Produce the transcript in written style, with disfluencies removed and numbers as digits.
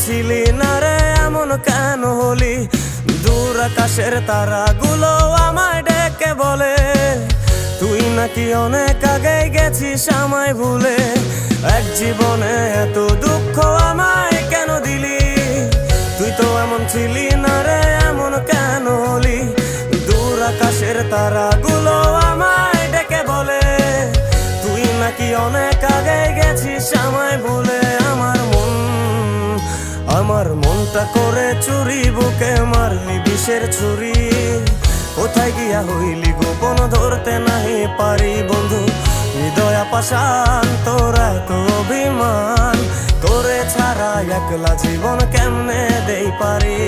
ছিলি না রে, এমন কেন হলি? দূর আকাশের তারাগুলো আমায় ডেকে বলে তুই নাকি অনেক আগে গেছিস আমায় ভুলে। এক জীবনে এত দুঃখ আমায় কেন দিলি? তুই তো এমন ছিলি না রে, এমন কেন হলি? দূর আকাশের তারাগুলো আমায় ডেকে বলে তুই নাকি অনেক আগে গেছিস আমায় ভুলে। আমার মনটা করে চুরি, বুকে মারলি বিষের ছুরি। কোথায় গিয়া হইলি গোপন, ধরতে নাহি পারি বন্ধু। হৃদয় পাষাণ, তোরা তো অভিমান, তোরে ছাড়া একলা জীবন কেমনে দেই পারি।